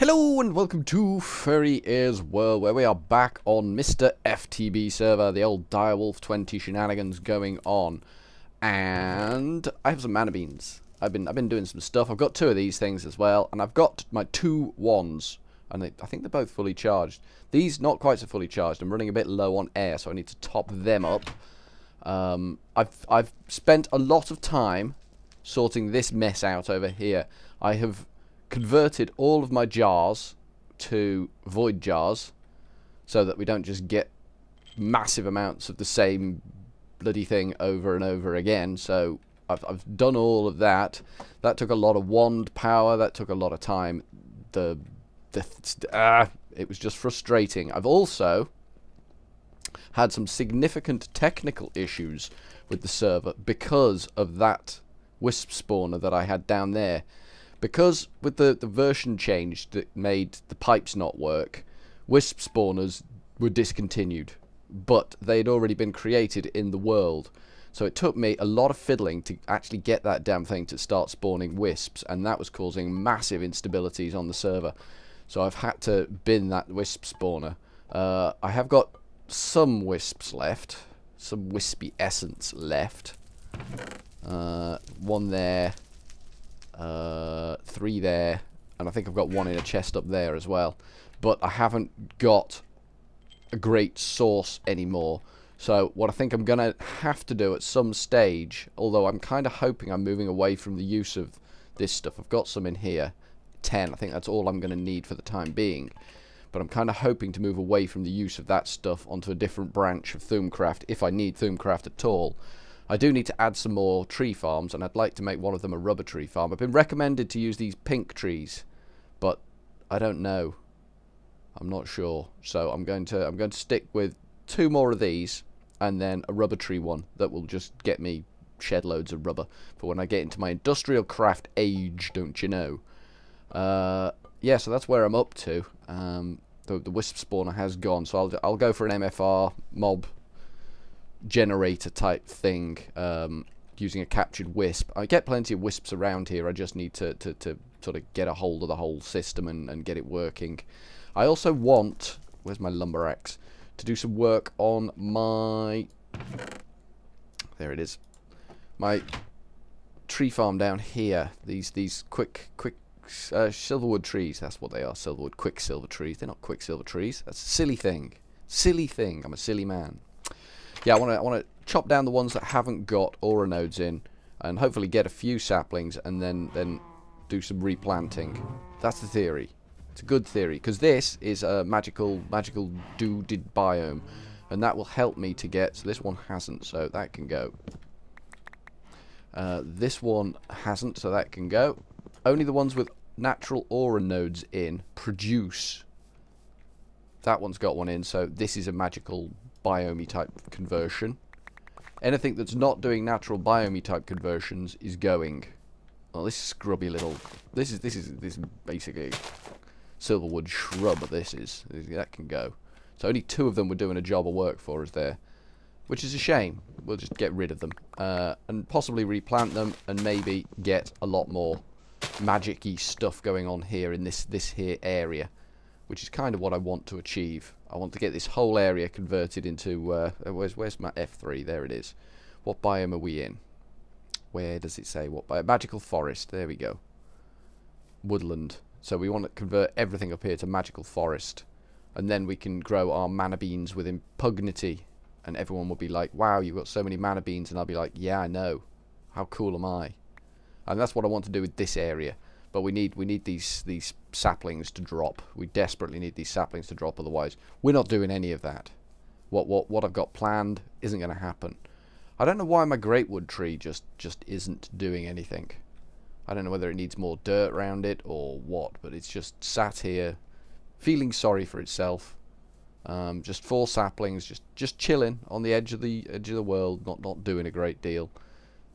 Hello and welcome to FurryEarsWorld, where we are back on Mr. FTB server, the old Direwolf20 shenanigans going on. And I have some mana beans. I've been doing some stuff. I've got two of these things as well, and I've got my two wands, and I think they're both fully charged. These not quite so fully charged. I'm running a bit low on air, so I need to top them up. I've spent a lot of time sorting this mess out over here. I have converted all of my jars to void jars so that we don't just get massive amounts of the same bloody thing over and over again. So I've done all of that. That took a lot of wand power. That took a lot of time. It was just frustrating. I've also had some significant technical issues with the server because of that wisp spawner that I had down there. Because with the version change that made the pipes not work, wisp spawners were discontinued, but they'd already been created in the world. So it took me a lot of fiddling to actually get that damn thing to start spawning wisps, and that was causing massive instabilities on the server. So I've had to bin that wisp spawner. I have got some wisps left, some wispy essence left. One there. 3 there, and I think I've got one in a chest up there as well, but I haven't got a great source anymore. So what I think I'm gonna have to do at some stage, although I'm kind of hoping I'm moving away from the use of this stuff. I've got some in here, 10. I think that's all I'm gonna need for the time being, but I'm kind of hoping to move away from the use of that stuff onto a different branch of Thumbcraft if I need Thumbcraft at all. I do need to add some more tree farms, and I'd like to make one of them a rubber tree farm. I've been recommended to use these pink trees, but I don't know. I'm not sure. So I'm going to stick with 2 more of these, and then a rubber tree one that will just get me shed loads of rubber for when I get into my industrial craft age, don't you know? Yeah, so that's where I'm up to. The wisp spawner has gone, so I'll go for an MFR mob generator type thing, using a captured wisp. I get plenty of wisps around here. I just need to sort of get a hold of the whole system and get it working. I also want, where's my lumber axe, to do some work on my, there it is, my tree farm down here. These quick silverwood trees. That's what they are, silverwood quicksilver trees. They're not quicksilver trees. That's a silly thing. I'm a silly man. Yeah, I want to chop down the ones that haven't got aura nodes in, and hopefully get a few saplings, and then do some replanting. That's the theory. It's a good theory, because this is a magical dooded biome, and that will help me to get. So this one hasn't, so that can go. This one hasn't, so that can go. Only the ones with natural aura nodes in produce. That one's got one in, so this is a magical biome type conversion. Anything that's not doing natural biome type conversions is going. Well, this scrubby little, this is basically silverwood shrub. That can go. So only 2 of them were doing a job of work for us there, which is a shame. We'll just get rid of them, and possibly replant them, and maybe get a lot more magic-y stuff going on here in this here area, which is kind of what I want to achieve. I want to get this whole area converted into, where's my F3? There it is. What biome are we in? Where does it say what biome? Magical forest. There we go. Woodland. So we want to convert everything up here to magical forest, and then we can grow our mana beans with impugnity, and everyone will be like, wow, you've got so many mana beans, and I'll be like, yeah, I know. How cool am I? And that's what I want to do with this area. But we need these saplings to drop. We desperately need these saplings to drop, otherwise we're not doing any of that. What I've got planned isn't going to happen. I don't know why my greatwood tree just isn't doing anything. I don't know whether it needs more dirt around it or what, but it's just sat here feeling sorry for itself. Just 4 saplings, just chilling on the edge of the world, not doing a great deal.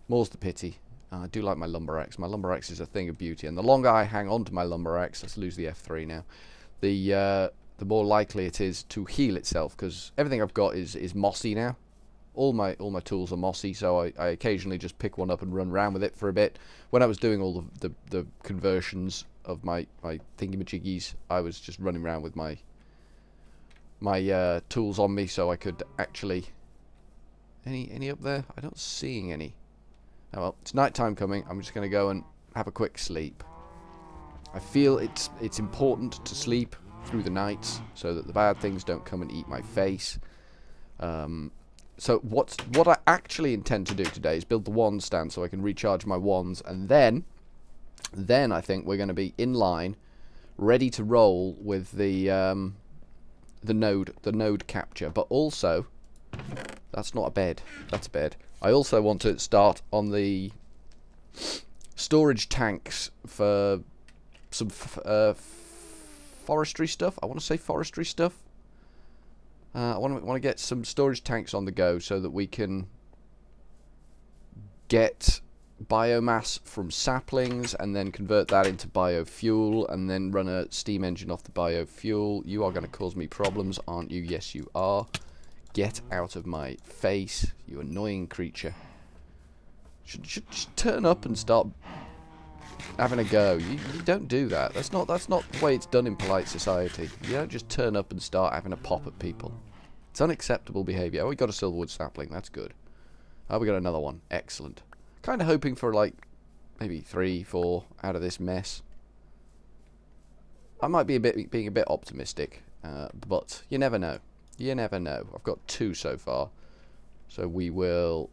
More's the pity. I do like my lumber axe. My lumber axe is a thing of beauty, and the longer I hang on to my lumber axe, let's lose the F3 now, the more likely it is to heal itself, because everything I've got is mossy now. All my tools are mossy, so I occasionally just pick one up and run around with it for a bit. When I was doing all the conversions, of my thingamajiggies. I was just running around with my tools on me, so I could actually... Any up there? I don't see any. Oh well, it's night time coming. I'm just going to go and have a quick sleep. I feel it's important to sleep through the nights so that the bad things don't come and eat my face. So what I actually intend to do today is build the wand stand so I can recharge my wands, and then I think we're going to be in line, ready to roll with the node capture. But also, that's not a bed. That's a bed. I also want to start on the storage tanks for some forestry stuff. I want to say forestry stuff. I want to get some storage tanks on the go so that we can get biomass from saplings and then convert that into biofuel and then run a steam engine off the biofuel. You are going to cause me problems, aren't you? Yes, you are. Get out of my face, you annoying creature. Should just turn up and start having a go. You don't do that. That's not the way it's done in polite society. You don't just turn up and start having a pop at people. It's unacceptable behaviour. Oh, we got a silverwood sapling. That's good. Oh, we got another one. Excellent. Kind of hoping for like maybe 3, 4 out of this mess. I might be being a bit optimistic, but you never know. You never know. I've got 2 so far, so we will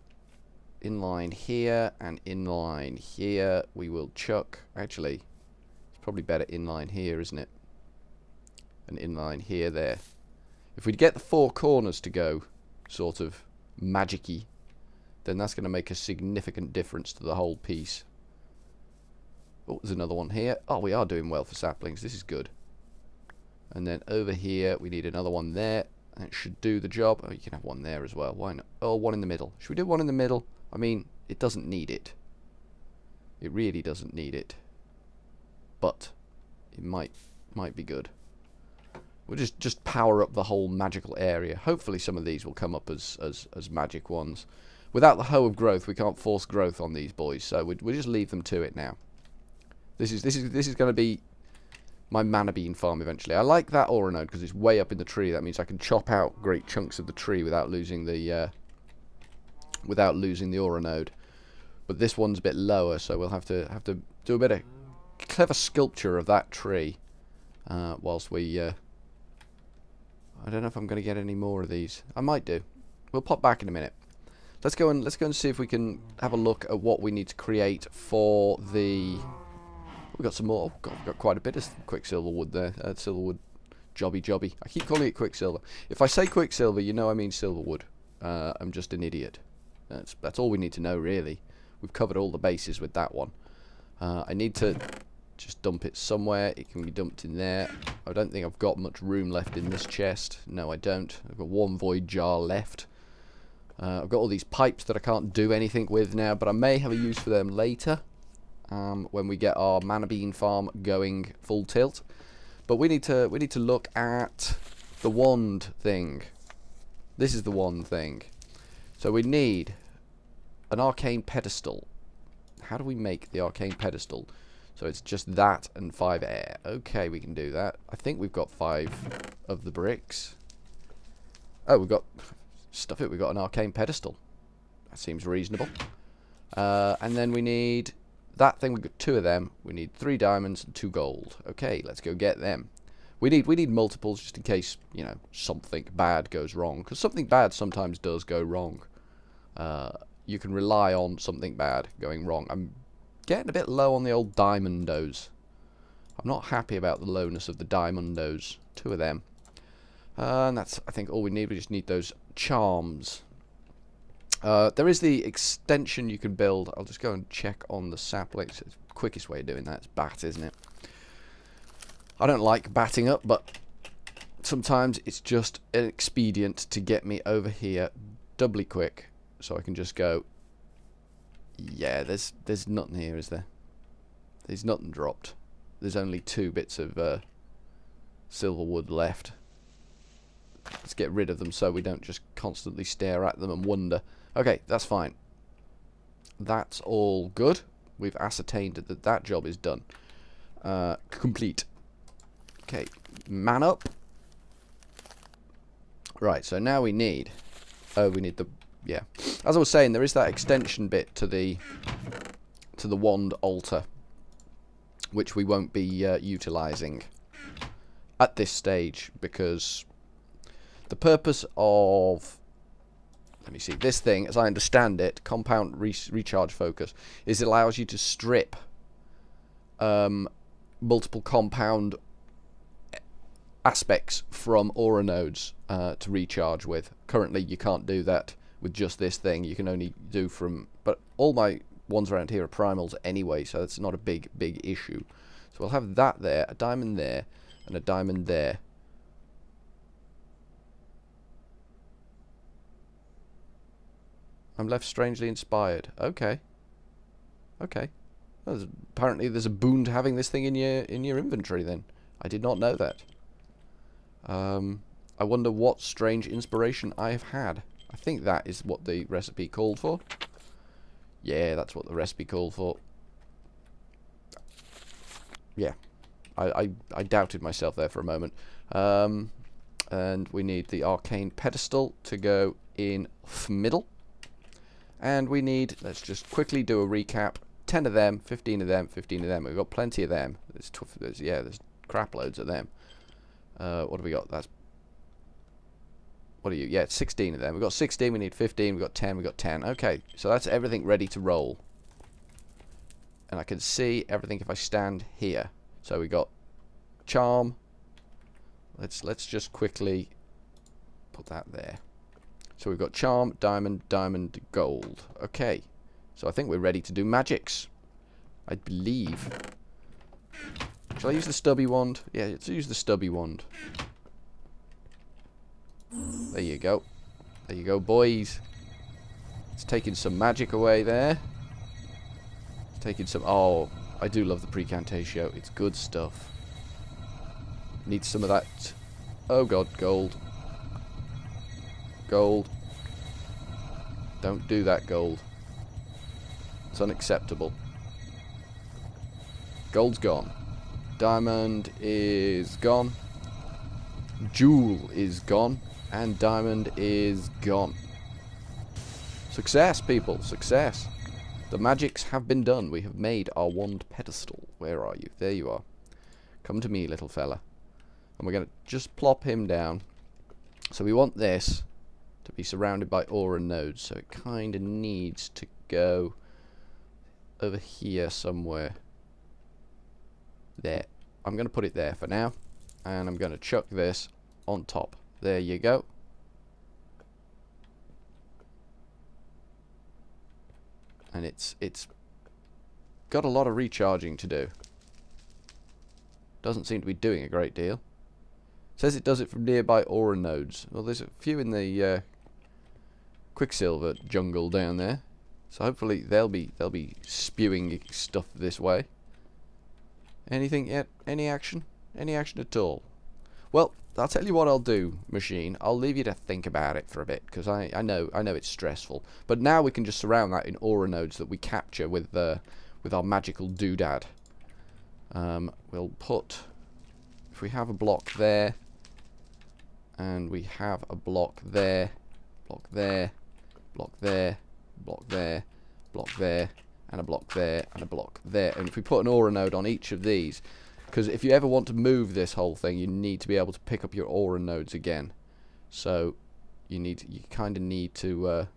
inline here and inline here. We will chuck. Actually, it's probably better inline here, isn't it? And inline here, there. If we get the 4 corners to go sort of magic-y, then that's going to make a significant difference to the whole piece. Oh, there's another one here. Oh, we are doing well for saplings. This is good. And then over here, we need another one there. And it should do the job. Oh, you can have one there as well. Why not? Oh, one in the middle. Should we do one in the middle? I mean, it doesn't need it. It really doesn't need it. But it might be good. We'll just power up the whole magical area. Hopefully some of these will come up as magic ones. Without the hoe of growth, we can't force growth on these boys, so we'll just leave them to it now. This is going to be my mana bean farm eventually. I like that aura node because it's way up in the tree. That means I can chop out great chunks of the tree without losing the aura node. But this one's a bit lower, so we'll have to do a bit of clever sculpture of that tree whilst we. I don't know if I'm going to get any more of these. I might do. We'll pop back in a minute. Let's go and see if we can have a look at what we need to create for the. We've got some more. Oh God, we've got quite a bit of quicksilver wood there. Silverwood, jobby. I keep calling it quicksilver. If I say quicksilver, you know I mean silverwood. I'm just an idiot. That's all we need to know, really. We've covered all the bases with that one. I need to just dump it somewhere. It can be dumped in there. I don't think I've got much room left in this chest. No, I don't. I've got 1 void jar left. I've got all these pipes that I can't do anything with now, but I may have a use for them later. When we get our mana bean farm going full tilt. But we need to look at the wand thing. This is the wand thing. So we need an arcane pedestal. How do we make the arcane pedestal? So it's just that and 5 air. Okay, we can do that. I think we've got 5 of the bricks. Oh, we've got stuff it. We've got an arcane pedestal. That seems reasonable. And then we need that thing. We've got 2 of them. We need 3 diamonds and 2 gold. Okay, let's go get them. We need multiples just in case, you know, something bad goes wrong. Because something bad sometimes does go wrong. You can rely on something bad going wrong. I'm getting a bit low on the old diamondos. I'm not happy about the lowness of the diamondos. 2 of them. And that's, I think, all we need. We just need those charms. There is the extension you can build. I'll just go and check on the saplings. It's the quickest way of doing that. It's bat, isn't it? I don't like batting up, but sometimes it's just an expedient to get me over here doubly quick. So I can just go. Yeah, there's nothing here, is there? There's nothing dropped. There's only 2 bits of silver wood left. Let's get rid of them so we don't just constantly stare at them and wonder. Okay, that's fine. That's all good. We've ascertained that that job is done. Complete. Okay, man up. Right, so now we need... Oh, we need the... Yeah. As I was saying, there is that extension bit to the wand altar, which we won't be utilising at this stage, because the purpose of... Let me see. This thing, as I understand it, compound recharge focus, is it allows you to strip multiple compound aspects from aura nodes to recharge with. Currently, you can't do that with just this thing. You can only do from... But all my ones around here are primals anyway, so that's not a big issue. So we'll have that there, a diamond there, and a diamond there. I'm left strangely inspired. Okay. Okay. Well, apparently there's a boon to having this thing in your inventory then. I did not know that. I wonder what strange inspiration I have had. I think that is what the recipe called for. Yeah, that's what the recipe called for. Yeah. I doubted myself there for a moment. And we need the Arcane Pedestal to go in middle. And we need, let's just quickly do a recap. 10 of them, 15 of them, 15 of them. We've got plenty of them. There's crap loads of them. What have we got? That's... What are you? Yeah, it's 16 of them. We've got 16, we need 15, we've got 10, we've got 10. Okay, so that's everything ready to roll. And I can see everything if I stand here. So we got charm. Let's just quickly put that there. So we've got charm, diamond, diamond, gold. Okay. So I think we're ready to do magics. I believe. Shall I use the stubby wand? Yeah, let's use the stubby wand. There you go. There you go, boys. It's taking some magic away there. It's taking some... Oh, I do love the precantatio. It's good stuff. Need some of that... Oh god, gold. Gold. Don't do that, gold. It's unacceptable. Gold's gone. Diamond is gone. Jewel is gone. And diamond is gone. Success, people. Success. The magics have been done. We have made our wand pedestal. Where are you? There you are. Come to me, little fella. And we're going to just plop him down. So we want this to be surrounded by aura nodes. So it kind of needs to go over here somewhere. There. I'm going to put it there for now. And I'm going to chuck this on top. There you go. And it's got a lot of recharging to do. Doesn't seem to be doing a great deal. Says it does it from nearby aura nodes. Well, there's a few in the Quicksilver jungle down there. So hopefully they'll be spewing stuff this way. Anything yet? Any action? Any action at all? Well, I'll tell you what I'll do, machine. I'll leave you to think about it for a bit, because I know it's stressful. But now we can just surround that in aura nodes that we capture with our magical doodad. We'll put, if we have a block there, and we have a block there, block there, block there, block there, block there, and a block there, and a block there. And if we put an aura node on each of these, because if you ever want to move this whole thing, you need to be able to pick up your aura nodes again. So you kind of need to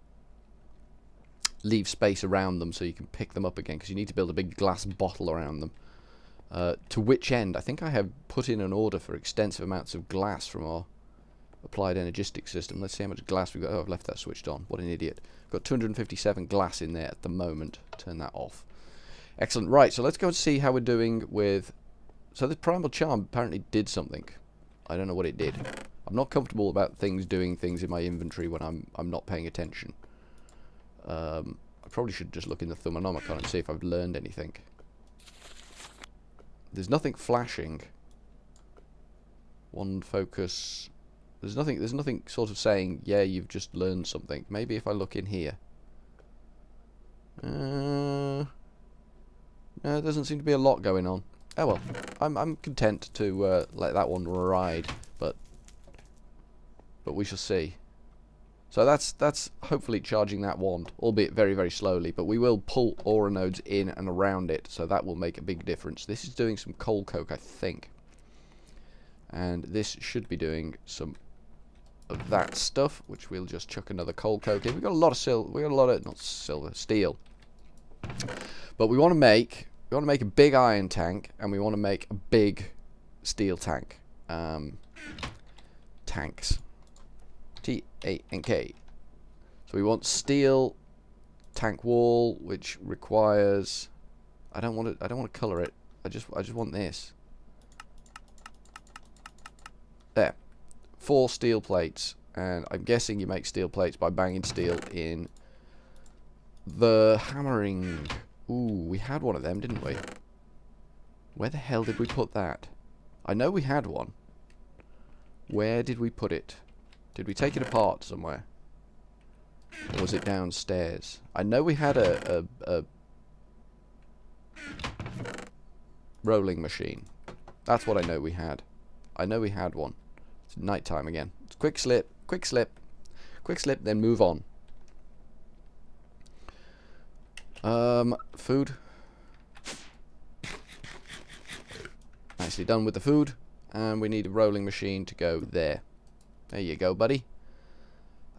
leave space around them so you can pick them up again, because you need to build a big glass bottle around them. To which end, I think I have put in an order for extensive amounts of glass from our applied energistic system. Let's see how much glass we've got. Oh, I've left that switched on. What an idiot. I've got 257 glass in there at the moment. Turn that off. Excellent. Right, so let's go and see how we're doing with... So this primal charm apparently did something. I don't know what it did. I'm not comfortable about things doing things in my inventory when I'm not paying attention. I probably should just look in the Thummonomicon and see if I've learned anything. There's nothing flashing. One focus. There's nothing sort of saying, yeah, you've just learned something. Maybe if I look in here. No, there doesn't seem to be a lot going on. Oh well, I'm content to let that one ride, but we shall see. So that's hopefully charging that wand, albeit very, very slowly, but we will pull aura nodes in and around it, so that will make a big difference. This is doing some coal coke, I think. And this should be doing some of that stuff, which we'll just chuck another coal coke in. We've got a lot of not silver, steel. But we want to make a big iron tank, and we want to make a big steel tank. Tanks. T-A-N-K. So we want steel tank wall, which requires. I don't want to color it. I just want this. There. 4 steel plates, and I'm guessing you make steel plates by banging steel in the hammering. Ooh, we had one of them, didn't we? Where the hell did we put that? I know we had one. Where did we put it? Did we take it apart somewhere? Or was it downstairs? I know we had a rolling machine. That's what I know we had. I know we had one. It's night time again. It's quick slip, quick slip, quick slip, then move on. Food. Nicely done with the food. And we need a rolling machine to go there. There you go, buddy.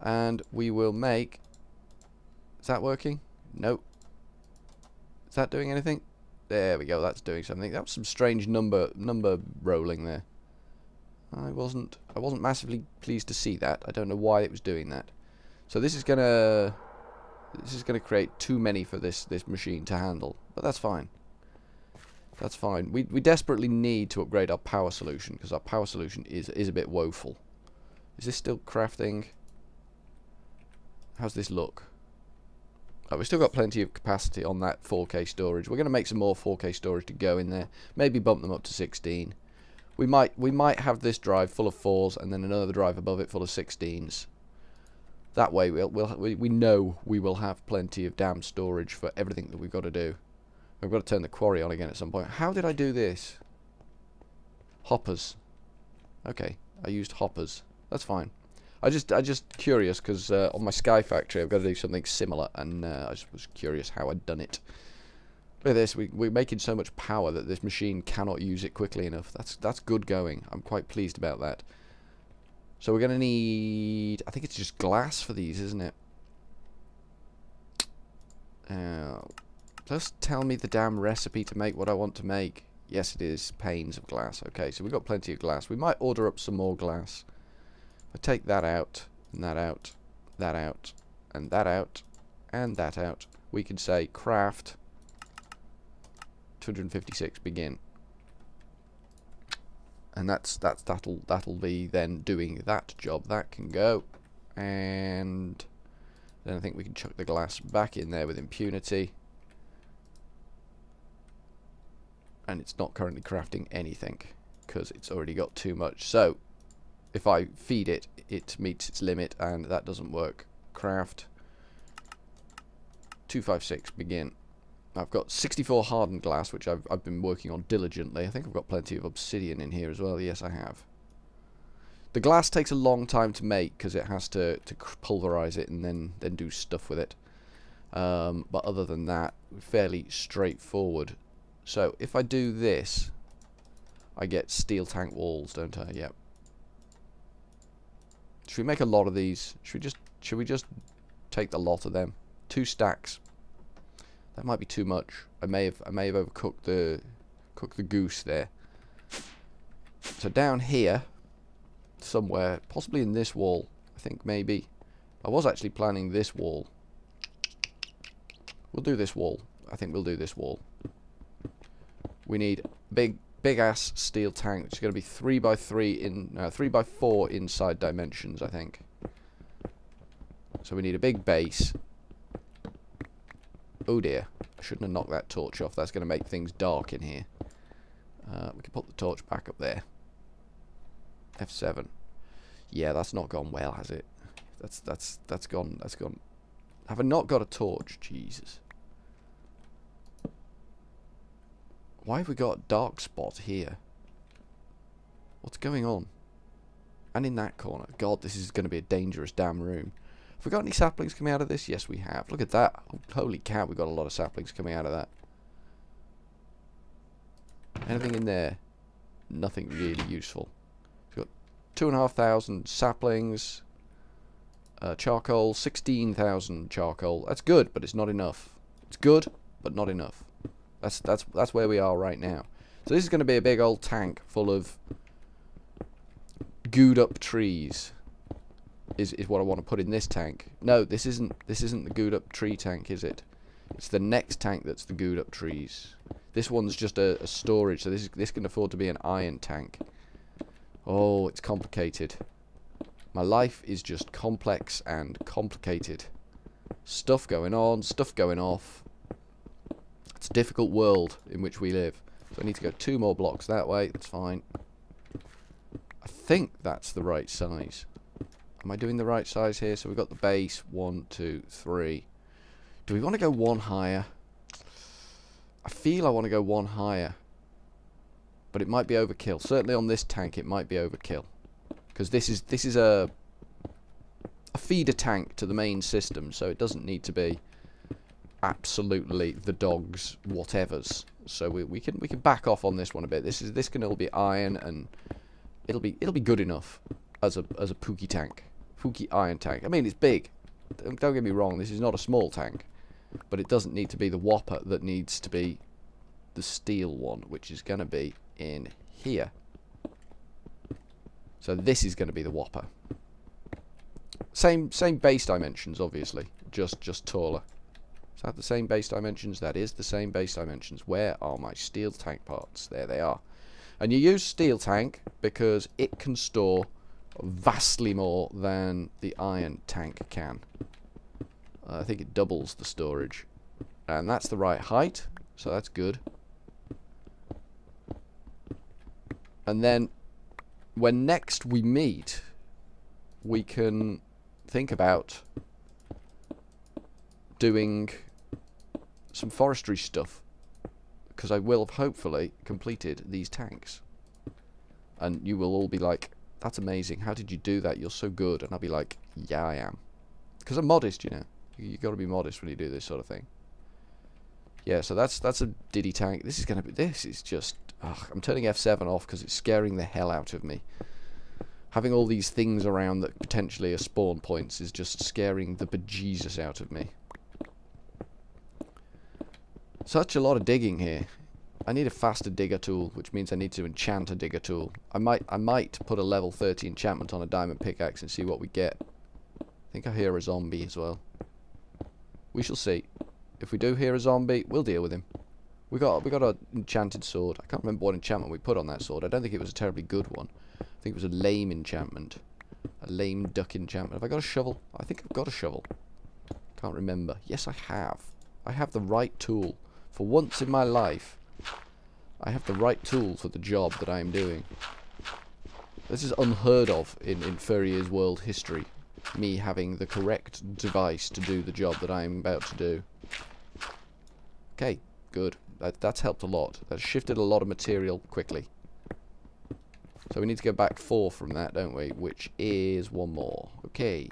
And we will make... Is that working? Nope. Is that doing anything? There we go, that's doing something. That was some strange number rolling there. I wasn't massively pleased to see that. I don't know why it was doing that. So this is gonna create too many for this machine to handle. But that's fine. That's fine. We desperately need to upgrade our power solution, because our power solution is a bit woeful. Is this still crafting? How's this look? Oh, we've still got plenty of capacity on that 4K storage. We're going to make some more 4K storage to go in there. Maybe bump them up to 16. We might have this drive full of 4s and then another drive above it full of 16s. That way we know we will have plenty of damn storage for everything that we've got to do. We've got to turn the quarry on again at some point. How did I do this? Hoppers. Okay, I used hoppers. That's fine. I just curious because on my Sky Factory I've got to do something similar, and I just was curious how I'd done it. Look at this. We're making so much power that this machine cannot use it quickly enough. That's good going. I'm quite pleased about that. So we're going to need... I think it's just glass for these, isn't it? Just tell me the damn recipe to make what I want to make. Yes, it is. Panes of glass. Okay, so we've got plenty of glass. We might order up some more glass. If I take that out, and that out, that out, and that out, and that out, we can say craft 256 begin. And that'll be then doing that job. That can go. And then I think we can chuck the glass back in there with impunity. And it's not currently crafting anything because it's already got too much. So if I feed it, it meets its limit, and that doesn't work. Craft 256 begin. I've got 64 hardened glass, which I've been working on diligently. I think I've got plenty of obsidian in here as well. Yes, I have. The glass takes a long time to make because it has to pulverize it and then do stuff with it. But other than that, fairly straightforward. So if I do this, I get steel tank walls, don't I? Yep. Should we make a lot of these? Should we just take the lot of them? 2 stacks. That might be too much. I may have overcooked the goose there. So down here, somewhere, possibly in this wall, I think maybe. I was actually planning this wall. We'll do this wall. I think we'll do this wall. We need big ass steel tank, which is going to be 3x3 in 3x4 inside dimensions, I think. So we need a big base. Oh dear, I shouldn't have knocked that torch off. That's going to make things dark in here. We can put the torch back up there. F7. Yeah, that's not gone well, has it? That's gone. Have I not got a torch? Jesus. Why have we got a dark spot here? What's going on? And in that corner. God, this is going to be a dangerous damn room. Have we got any saplings coming out of this? Yes, we have. Look at that. Oh, holy cow, we've got a lot of saplings coming out of that. Anything in there? Nothing really useful. We've got 2,500 saplings. Charcoal, 16,000 charcoal. That's good, but it's not enough. It's good, but not enough. That's where we are right now. So this is going to be a big old tank full of gooed up trees. Is what I want to put in this tank. No, this isn't the gooed up tree tank, is it? It's the next tank that's the gooed up trees. This one's just a storage, so this can afford to be an iron tank. Oh, it's complicated. My life is just complex and complicated. Stuff going on, stuff going off. It's a difficult world in which we live. So I need to go 2 more blocks that way. That's fine. I think that's the right size. Am I doing the right size here? So we've got the base. 1, 2, 3. Do we want to go 1 higher? I feel I want to go 1 higher. But it might be overkill. Certainly on this tank it might be overkill. Because this is a feeder tank to the main system, so it doesn't need to be absolutely the dog's whatevers. So we can back off on this one a bit. This can all be iron, and it'll be good enough as a pookie tank, pookie iron tank. I mean, it's big. Don't get me wrong. This is not a small tank, but it doesn't need to be the whopper. That needs to be the steel one, which is going to be in here. So this is going to be the whopper. Same base dimensions, obviously, just taller. Is that the same base dimensions? That is the same base dimensions. Where are my steel tank parts? There they are. And you use steel tank because it can store vastly more than the iron tank can. I think it doubles the storage. And that's the right height, so that's good. And then when next we meet, we can think about doing some forestry stuff, because I will have hopefully completed these tanks. And you will all be like, that's amazing, how did you do that, you're so good. And I'll be like, yeah, I am. Because I'm modest, you know. You got to be modest when you do this sort of thing. Yeah, so that's a diddy tank. This is just, I'm turning F7 off because it's scaring the hell out of me. Having all these things around that potentially are spawn points is just scaring the bejesus out of me. Such a lot of digging here. I need a faster digger tool, which means I need to enchant a digger tool. I might put a level 30 enchantment on a diamond pickaxe and see what we get. I think I hear a zombie as well. We shall see. If we do hear a zombie, we'll deal with him. We got an enchanted sword. I can't remember what enchantment we put on that sword. I don't think it was a terribly good one. I think it was a lame enchantment. A lame duck enchantment. Have I got a shovel? I think I've got a shovel. Can't remember. Yes, I have. I have the right tool. For once in my life, I have the right tool for the job that I am doing. This is unheard of in FurryEarsWorld history. Me having the correct device to do the job that I am about to do. Okay, good. That's helped a lot. That's shifted a lot of material quickly. So we need to go back 4 from that, don't we? Which is 1 more. Okay.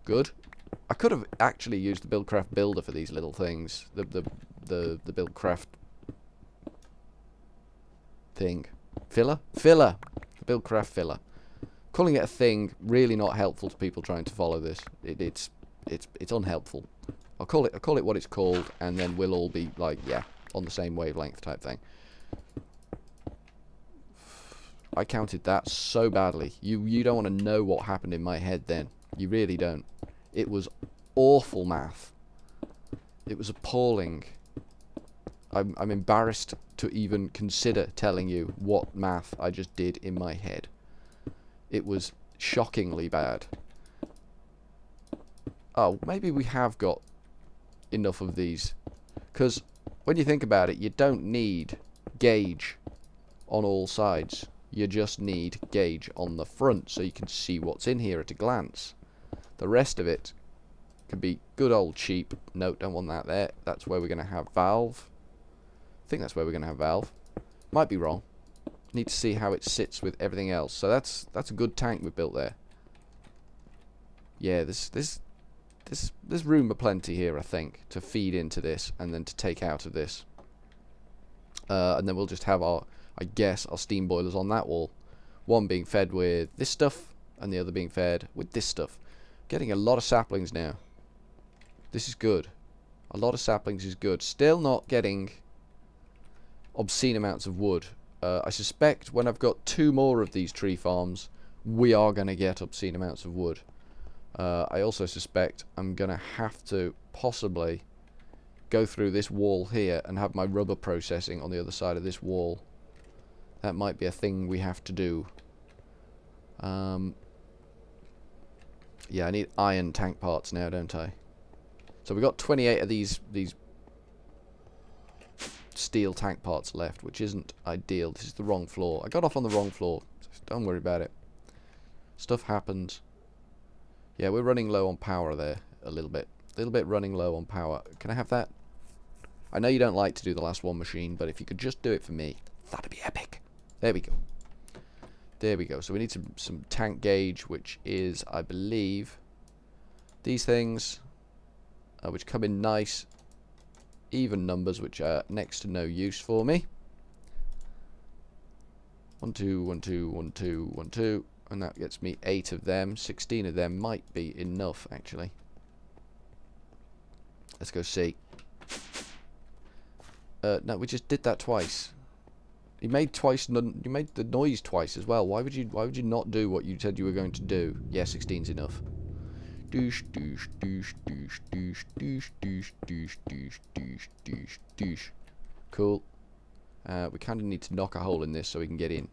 Good. I could have actually used the Buildcraft Builder for these little things. The Buildcraft thing. Filler? Filler! The Buildcraft filler. Calling it a thing, really not helpful to people trying to follow this. It's unhelpful. I'll call it what it's called, and then we'll all be like, yeah, on the same wavelength type thing. I counted that so badly. You don't want to know what happened in my head then. You really don't. It was awful math. It was appalling. I'm embarrassed to even consider telling you what math I just did in my head. It was shockingly bad. Oh, maybe we have got enough of these. Because when you think about it, you don't need gauge on all sides. You just need gauge on the front so you can see what's in here at a glance. The rest of it can be good old cheap. No, don't want that there. That's where we're going to have valve. think that's where we're going to have valve. Might be wrong. Need to see how it sits with everything else. So that's a good tank we built there. Yeah, there's room aplenty here, I think, to feed into this and then to take out of this. And then we'll just have our, I guess, our steam boilers on that wall. One being fed with this stuff and the other being fed with this stuff. Getting a lot of saplings now. This is good. A lot of saplings is good. Still not getting obscene amounts of wood. I suspect when I've got 2 more of these tree farms, we are going to get obscene amounts of wood. I also suspect I'm going to have to possibly go through this wall here and have my rubber processing on the other side of this wall. That might be a thing we have to do. Yeah, I need iron tank parts now, don't I? So we've got 28 of these steel tank parts left, which isn't ideal. This is the wrong floor. I got off on the wrong floor. Just don't worry about it. Stuff happens. Yeah, we're running low on power there a little bit. A little bit running low on power. Can I have that? I know you don't like to do the last one machine, but if you could just do it for me, that'd be epic. There we go. There we go. So we need some tank gauge, which is, I believe, these things, which come in nice even numbers, which are next to no use for me. 1 2 1 2 1 2 1 2, and that gets me 8 of them. 16 of them might be enough, actually. Let's go see. No, we just did that twice. You made you made the noise twice as well. Why would you not do what you said you were going to do? Yeah, 16's enough. Doosh doosh doosh doosh doosh doosh doosh doosh doosh doosh doosh doosh. Cool. We kind of need to knock a hole in this so we can get in.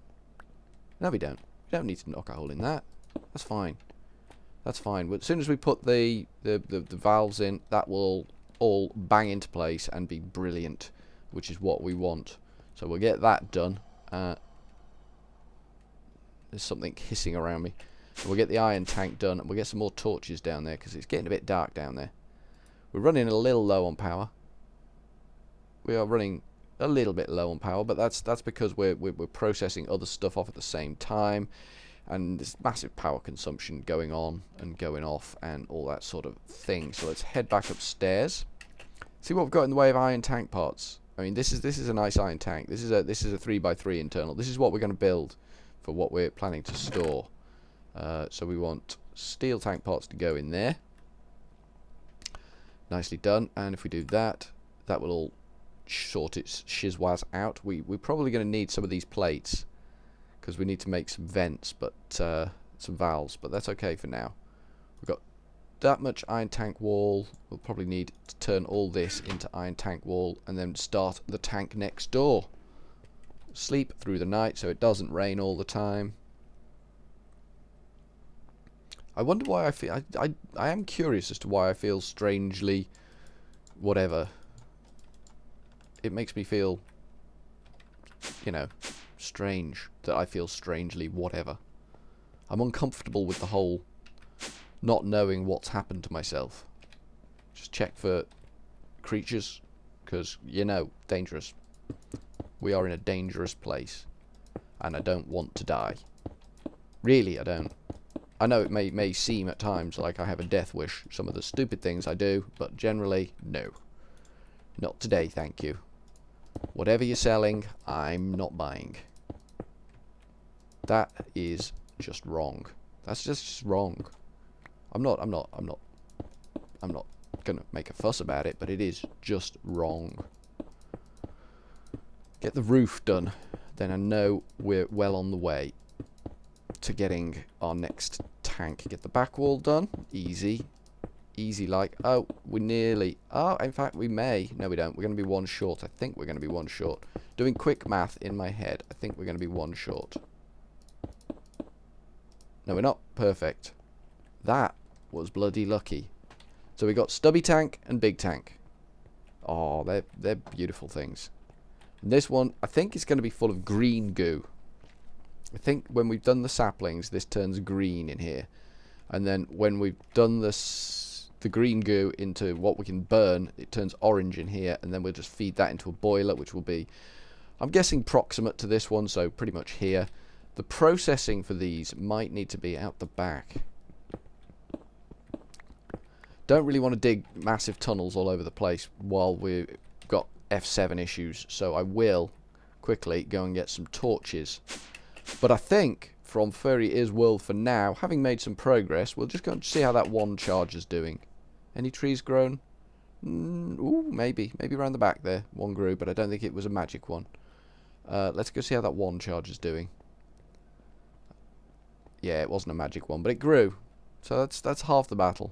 No, we don't. We don't need to knock a hole in that. That's fine. That's fine. But as soon as we put the valves in, that will all bang into place and be brilliant, which is what we want. So we'll get that done. There's something hissing around me. We'll get the iron tank done, and we'll get some more torches down there because it's getting a bit dark down there. We're running a little low on power. We are running a little bit low on power, but that's because we're processing other stuff off at the same time, and there's massive power consumption going on and going off and all that sort of thing. So let's head back upstairs. See what we've got in the way of iron tank parts. I mean, this is a nice iron tank. This is a 3x3 internal. This is what we're going to build for what we're planning to store. So we want steel tank parts to go in there. Nicely done. And if we do that, that will all sort its shizwaz out. We're probably going to need some of these plates because we need to make some vents, but some valves. But that's okay for now. We've got that much iron tank wall. We'll probably need to turn all this into iron tank wall and then start the tank next door. Sleep through the night so it doesn't rain all the time. I wonder why I feel... I am curious as to why I feel strangely... whatever. It makes me feel... you know, strange. That I feel strangely whatever. I'm uncomfortable with the whole... not knowing what's happened to myself. Just check for creatures. Because, you know, dangerous. We are in a dangerous place. And I don't want to die. Really, I don't. I know it may seem at times like I have a death wish, some of the stupid things I do, but generally, no. Not today, thank you. Whatever you're selling, I'm not buying. That is just wrong. That's just wrong. I'm not gonna make a fuss about it, but it is just wrong. Get the roof done, then I know we're well on the way to getting our next tank. Get the back wall done. Easy. Easy like. Oh, we nearly... oh, in fact, we may. No, we don't. We're going to be one short. I think we're going to be one short. Doing quick math in my head, I think we're going to be one short. No, we're not. Perfect. That was bloody lucky. So we got stubby tank and big tank. Oh, they're beautiful things. And this one, I think, is going to be full of green goo. I think when we've done the saplings, this turns green in here. And then when we've done this... the green goo into what we can burn. It turns orange in here, and then we'll just feed that into a boiler, which will be, I'm guessing, proximate to this one, so pretty much here. The processing for these might need to be out the back. Don't really want to dig massive tunnels all over the place while we've got F7 issues, so I will quickly go and get some torches. But I think from FurryEarsWorld for now, having made some progress, we'll just go and see how that one charge is doing. Any trees grown? Ooh, maybe around the back there one grew, but I don't think it was a magic one. Let's go see how that one charge is doing. Yeah, it wasn't a magic one, but it grew, so that's half the battle.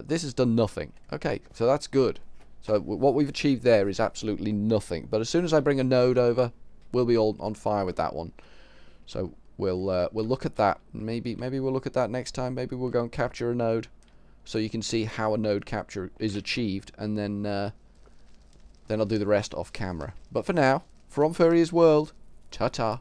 This has done nothing. Okay, so that's good. So what we've achieved there is absolutely nothing. But as soon as I bring a node over, we'll be all on fire with that one. So we'll look at that. Maybe we'll look at that next time. Maybe we'll go and capture a node, so you can see how a node capture is achieved, and then I'll do the rest off camera. But for now, from FurryEarsWorld, ta-ta.